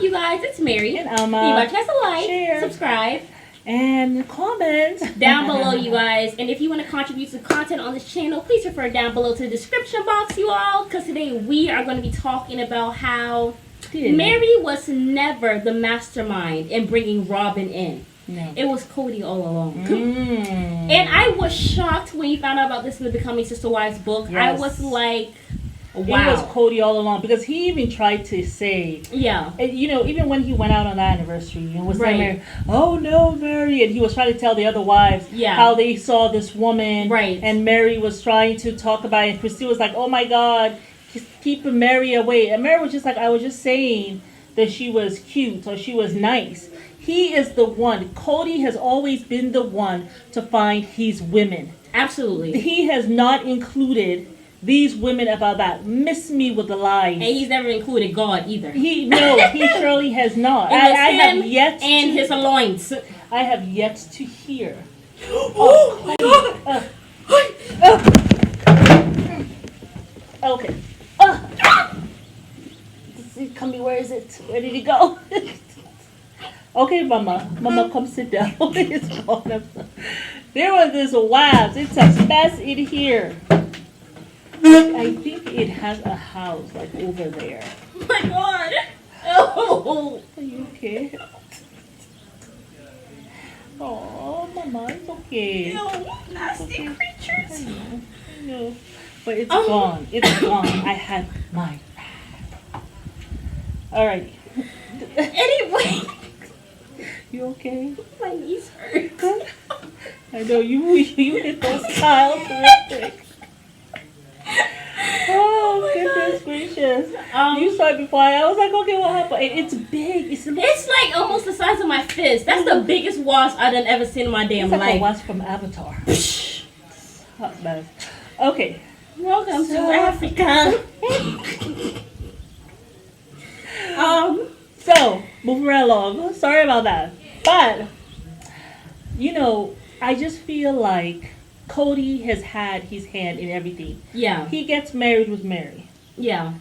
you guys? It's Meri. And Leave our chance a like, share, subscribe, and comment down below, you guys. And if you want to contribute to content on this channel, please refer down below to the description box, you all. Because today we are going to be talking about how Meri was never the mastermind in bringing Robyn in. No. It was Cody all along. And I was shocked when you found out about this in the Becoming Sister Wives book. Yes. I was like, wow. It was Cody all along, because he even tried to say, even when he went out on the anniversary and was saying, Meri, oh no, Meri, and he was trying to tell the other wives how they saw this woman, and Meri was trying to talk about it, and Christine was like, oh my God, keep Meri away. And Meri was just like, I was just saying that she was cute or she was nice. He is the one. Cody has always been the one to find his women. Absolutely. He has not included these women about that. Miss me with the lies. And he's never included God either. He surely has not. I have yet and his alliance. I have yet to hear. Okay. Come here, where is it? Where did he go? Okay, Mama, come sit down. It's gone. There was this wives. It's a mess in here. I think it has a house like over there. Oh my God! Oh, are you okay? Oh, Mama, it's okay. No, nasty creatures. I know. But it's gone. It's gone. I had mine. Alrighty. Anyway. You okay? My knees hurt. I know you hit those tiles real quick. Oh goodness gracious! You saw it before. I was like, okay, what happened? It's big. It's like almost the size of my fist. That's the biggest wasp I done ever seen in my damn life. Like a wasp from Avatar. Hot mess. Okay. Welcome to Africa. So moving right along. Sorry about that, but I just feel like Cody has had his hand in everything. Yeah. He gets married with Meri. Yeah.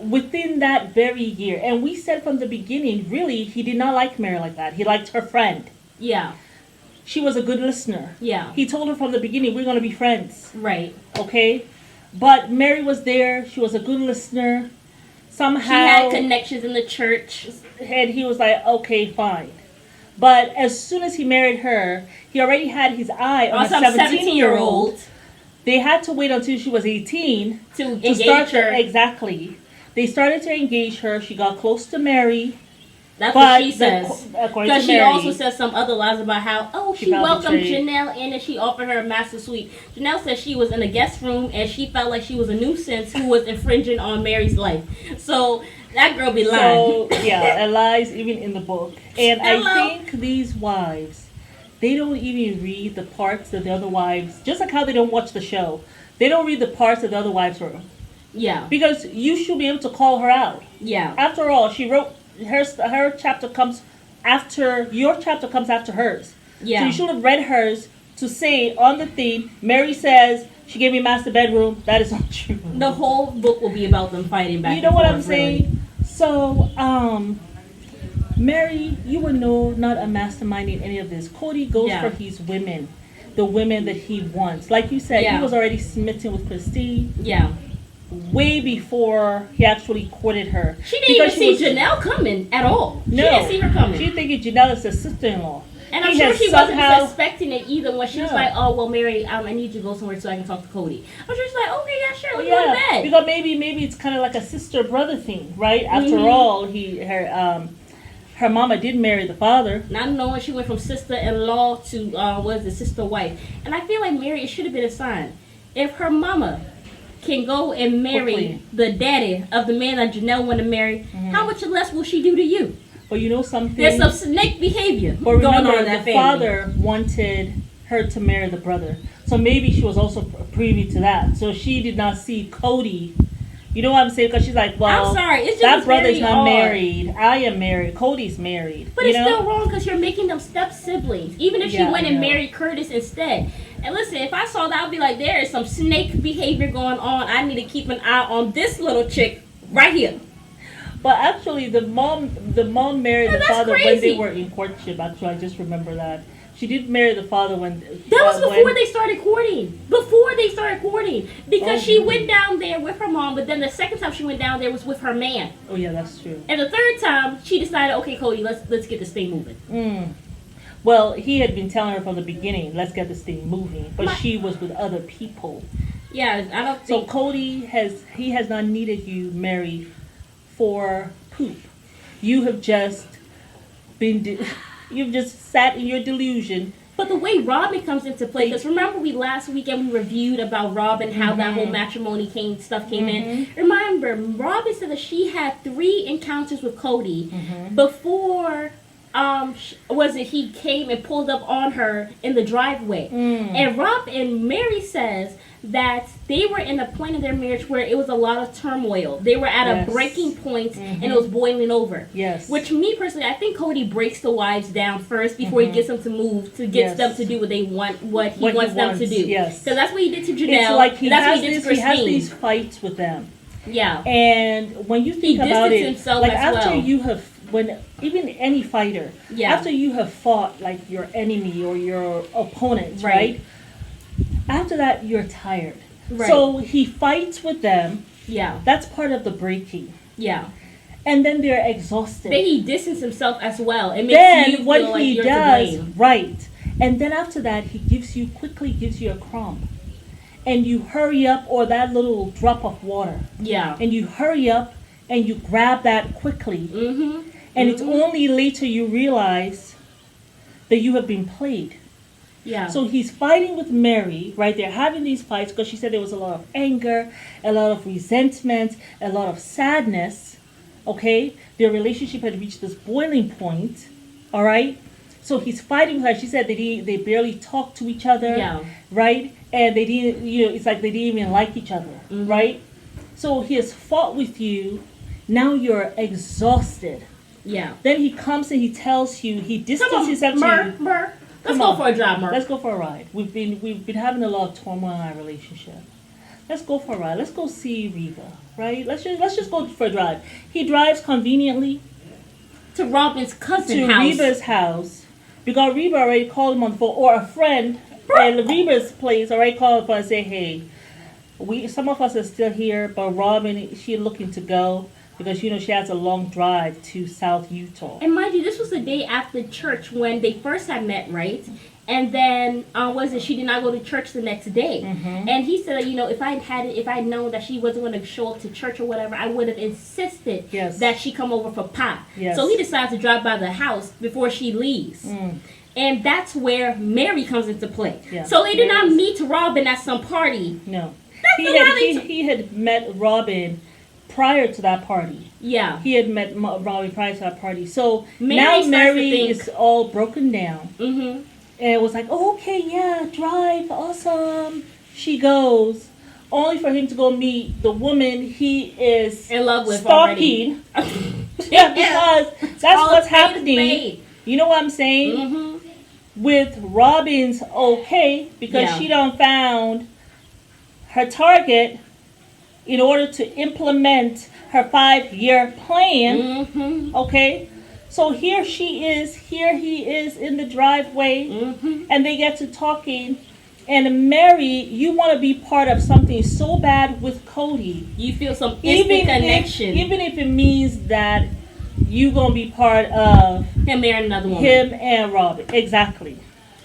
Within that very year. And we said from the beginning, really, he did not like Meri like that. He liked her friend. Yeah. She was a good listener. Yeah. He told her from the beginning, we're going to be friends. Right. Okay? But Meri was there. She was a good listener. Somehow. She had connections in the church. And he was like, okay, fine. But as soon as he married her, he already had his eye on a 17-year-old. They had to wait until she was 18 to engage her. Exactly. They started to engage her. She got close to Meri. That's what she says. Because she also says some other lies about how, she welcomed Janelle in and she offered her a master suite. Janelle said she was in a guest room and she felt like she was a nuisance who was infringing on Meri's life. So that girl be lying. So, it lies even in the book. And I think these wives, they don't even read the parts that the other wives, just like how they don't watch the show, they don't read the parts that the other wives wrote. Yeah. Because you should be able to call her out. Yeah. After all, she wrote, her chapter comes after, your chapter comes after hers. Yeah. So you should have read hers to say on the theme, Meri says, she gave me master bedroom. That is not true. The whole book will be about them fighting back. You know what I'm saying? So, Meri, you were not a mastermind in any of this. Cody goes for his women, the women that he wants. Like you said, he was already smitten with Christine. Yeah. Way before he actually courted her. She didn't even see Janelle coming at all. No. She didn't see her coming. She thinking Janelle is her sister-in-law. And I'm sure she wasn't suspecting it either when she was like, oh, well, Meri, I need you to go somewhere so I can talk to Cody. I was just like, okay, yeah, sure, let's go to bed. Because maybe it's kind of like a sister-brother thing, right? After all, her mama did marry the father. Not knowing she went from sister-in-law to, sister-wife. And I feel like Meri, it should have been a sign. If her mama can go and marry the daddy of the man that Janelle wanted to marry, how much less will she do to you? But you know something? There's some snake behavior going on in that family. The father wanted her to marry the brother. So maybe she was also privy to that. So she did not see Cody. You know what I'm saying? Because she's like, well, I'm sorry. It's just that brother's not married. I am married. Cody's married. But it's still wrong because you're making them step-siblings. Even if she went and married Curtis instead. And listen, if I saw that, I'd be like, there is some snake behavior going on. I need to keep an eye on this little chick right here. But actually, the mom married the that's father when crazy. they were in courtship. Actually, I just remember that she did marry the father when That was before they started courting. Before they started courting, because she went down there with her mom, but then the second time she went down there was with her man. Oh yeah, that's true. And the third time, she decided, okay, Cody, let's get this thing moving. Well, he had been telling her from the beginning, let's get this thing moving, but she was with other people. Yeah, I don't So think. Cody has not needed you, Mary, for poop. You have just you've just sat in your delusion. But the way Robyn comes into play, because remember last weekend we reviewed about Robyn, how that whole matrimony came in. Remember, Robyn said that she had 3 encounters with Cody before he came and pulled up on her in the driveway. And Meri says that they were in a point in their marriage where it was a lot of turmoil. They were at a breaking point and it was boiling over. Yes. Which me personally, I think Cody breaks the wives down first before he gets them to move, to get them to do what they want, what he wants them to do. Yes. Because that's what he did to Janelle. It's like he that's has what he did to he has Christine. these fights with them. Yeah. And when you think about it, himself like as after well. you have, when even any fighter, after you have fought like your enemy or your opponent, right? After that, you're tired. Right. So he fights with them. Yeah. That's part of the breaking. Yeah. And then they're exhausted. Then he distances himself as well. It makes Then you feel what like he you're does, to blame. right? And then after that, he quickly gives you a crumb, and you hurry up, or that little drop of water. Yeah. And you hurry up and you grab that quickly. And it's only later you realize that you have been played. Yeah. So he's fighting with Meri, right? They're having these fights because she said there was a lot of anger, a lot of resentment, a lot of sadness. Okay? Their relationship had reached this boiling point. All right? So he's fighting with her. She said they barely talk to each other. Yeah. Right? And they didn't, it's like they didn't even like each other. Right? So he has fought with you. Now you're exhausted. Yeah. Then he comes and he tells you, he distances himself to you. Let's go for a drive, Mur. Let's go for a ride. We've been having a lot of turmoil in our relationship. Let's go for a ride. Let's go see Reba, right? Let's just go for a drive. He drives conveniently to Robyn's cousin's to house. Reba's house because Reba already called him on the phone, or a friend at Reba's place already called him and say, hey, some of us are still here, but Robyn, she's looking to go. Because, she has a long drive to South Utah. And mind you, this was the day after church when they first had met, right? And then, she did not go to church the next day. And he said, if I had known that she wasn't going to show up to church or whatever, I would have insisted that she come over for pie. Yes. So he decides to drive by the house before she leaves. And that's where Meri comes into play. Yeah. So they did not meet Robyn at some party. No. That's he had met Robyn prior to that party. Yeah. He had met Robyn prior to that party. So Meri now Meri is all broken down. Mm-hmm. And it was like, oh, okay, yeah, drive, awesome. She goes, only for him to go meet the woman he is in love with stalking. Yeah, because that's what's happening. You know what I'm saying? Mm-hmm. With Robyn's okay, because she done found her target in order to implement her 5-year plan. Okay? So here he is in the driveway, and they get to talking. And Meri, you want to be part of something so bad with Cody. You feel some instant connection. Even if it means that you're going to be part of him marrying another woman. Him and Robyn. Exactly.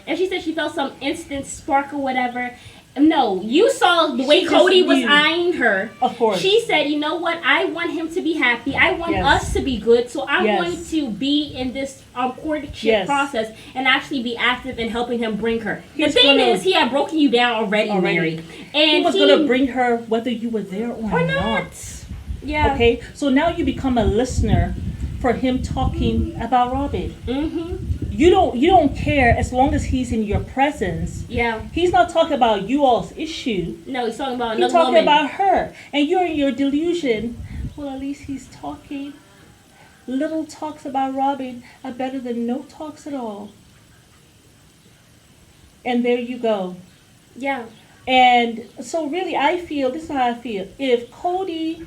And she said she felt some instant spark or whatever. No, you saw the way Cody was eyeing her. Of course. She said, you know what? I want him to be happy. I want us to be good. So I'm going to be in this courtship process and actually be active in helping him bring her. The thing is, he had broken you down already. Meri. And he was going to bring her whether you were there or not. Yeah. Okay? So now you become a listener for him talking about Robyn. You don't care as long as he's in your presence. Yeah. He's not talking about you all's issue. No, he's talking about another woman. He's talking woman. about her. And you're in your delusion. Well, at least he's talking. Little talks about Robyn are better than no talks at all. And there you go. Yeah. And so really I feel, this is how I feel. If Cody,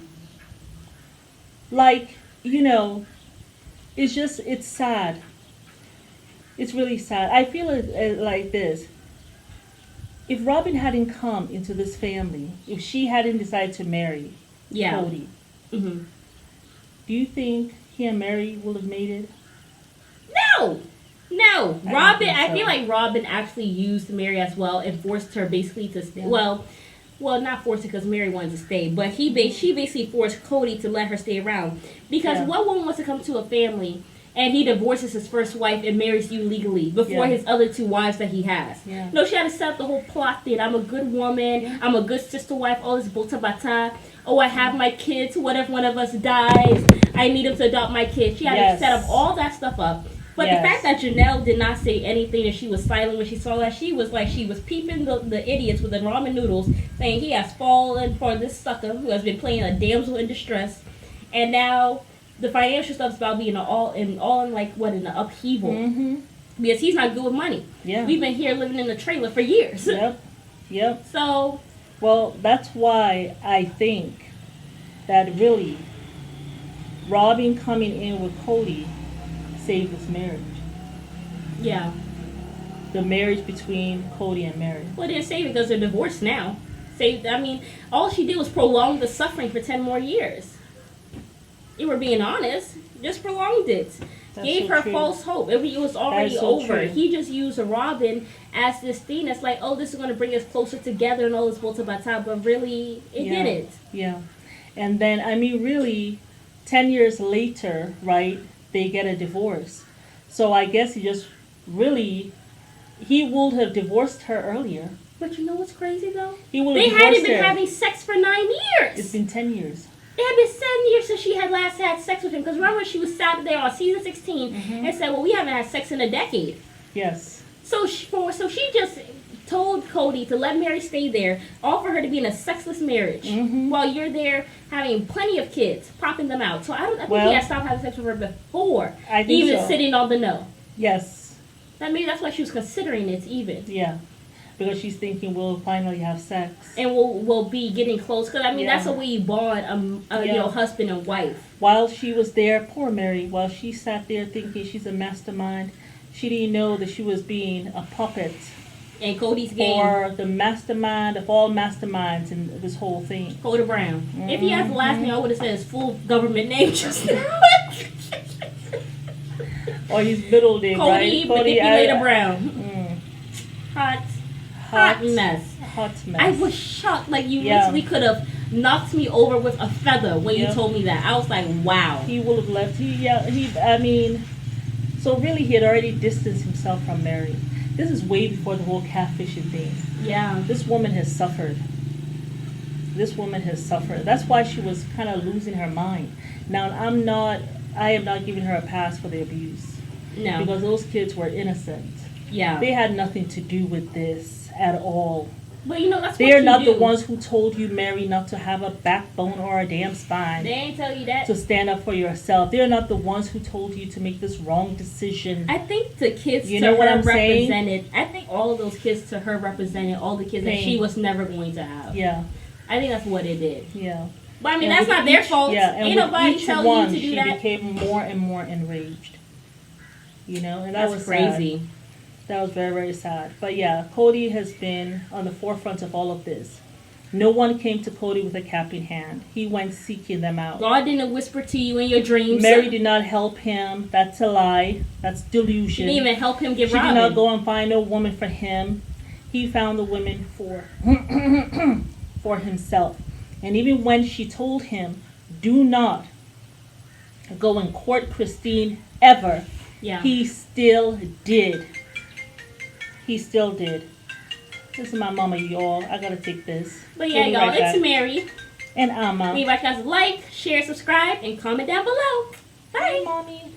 you know, it's sad. It's really sad. I feel it like this. If Robyn hadn't come into this family, if she hadn't decided to marry Yeah. Cody, Mm-hmm. do you think he and Mary would have made it? No. No. I don't Robyn, think I so. feel like Robyn actually used Mary as well and forced her basically to stay. Yeah. Well, not forced because Mary wanted to stay, but she basically forced Cody to let her stay around. Because Yeah. what woman wants to come to a family and he divorces his first wife and marries you legally before Yeah. his other two wives that he has? Yeah. No, she had to set up the whole plot thing. I'm a good woman. Yeah. I'm a good sister wife. All this bota bata. Oh, I have my kids. What if one of us dies? I need him to adopt my kids. She had Yes. to set up all that stuff up. But Yes. the fact that Janelle did not say anything and she was silent when she saw that, she was peeping the idiots with the ramen noodles, saying he has fallen for this sucker who has been playing a damsel in distress, and now the financial stuff's about being an upheaval Mm-hmm. because he's not good with money. Yeah. We've been here living in a trailer for years. Yep. Yep. So Well, that's why I think that really Robyn coming in with Cody saved this marriage. yeah, The marriage between Cody and Mary. well, they didn't save it because they're divorced now. All she did was prolong the suffering for 10 more years. If we're being honest, just prolonged it. That's Gave so her true. false hope. It was already That is so over. true. He just used Robyn as this thing that's like, oh, this is going to bring us closer together and all this bota bata, but really, it Yeah. didn't. Yeah. And then, really, 10 years later, right, they get a divorce. So I guess he would have divorced her earlier. But you know what's crazy, though? He would They have hadn't divorced been her. having sex for 9 years. It's been 10 years. It had been 7 years since she had last had sex with him. Because remember, she was sat there on season 16 and said, well, we haven't had sex in a decade. Yes. So she just told Cody to let Mary stay there, offer her to be in a sexless marriage while you're there having plenty of kids, popping them out. So I think he had stopped having sex with her before, I think even so. sitting on the no. Yes. Maybe that's why she was considering it even. Yeah. Because she's thinking we'll finally have sex. And we'll be getting close. Because, that's the way you bond husband and wife. While she was there, poor Mary, while she sat there thinking she's a mastermind, she didn't know that she was being a puppet And Cody's game. for the mastermind of all masterminds in this whole thing. Cody Brown. If he has the last name, I would have said his full government name just now. Or his middle name, Cody right? Manipulator Brown. Hot mess. Hot mess. I was shocked. Like, you Yeah. literally could have knocked me over with a feather when you Yeah. told me that. I was like, wow. He would have left. So really he had already distanced himself from Mary. This is way before the whole catfishing thing. Yeah. This woman has suffered. That's why she was kind of losing her mind. Now, I am not giving her a pass for the abuse. No. Because those kids were innocent. Yeah. They had nothing to do with this at all. But that's They're what not you do. the ones who told you, Mary, not to have a backbone or a damn spine. They ain't tell you that. To stand up for yourself. They're not the ones who told you to make this wrong decision. I think the kids You to know what her I'm saying? represented. I think all of those kids to her represented all the kids that Pain. she was never going to have. Yeah, I think that's what it did. yeah. But And that's with not their each- fault. Yeah, and Ain't with nobody each telling one, you to do she that. became more and more enraged. And that That's was crazy. sad. That was very, very sad. But yeah, Cody has been on the forefront of all of this. No one came to Cody with a cap in hand. He went seeking them out. God didn't whisper to you in your dreams. Mary did not help him. That's a lie. That's delusion. She didn't even help him get She did Robyn. not go and find a woman for him. He found the women for for himself. And even when she told him, do not go and court Christine ever, Yeah. he still did. He still did. This is my mama, y'all. I gotta take this. But yeah, We'll be y'all, right back. it's Mary. And Amma. Leave us a like, share, subscribe, and comment down below. Bye. Mommy.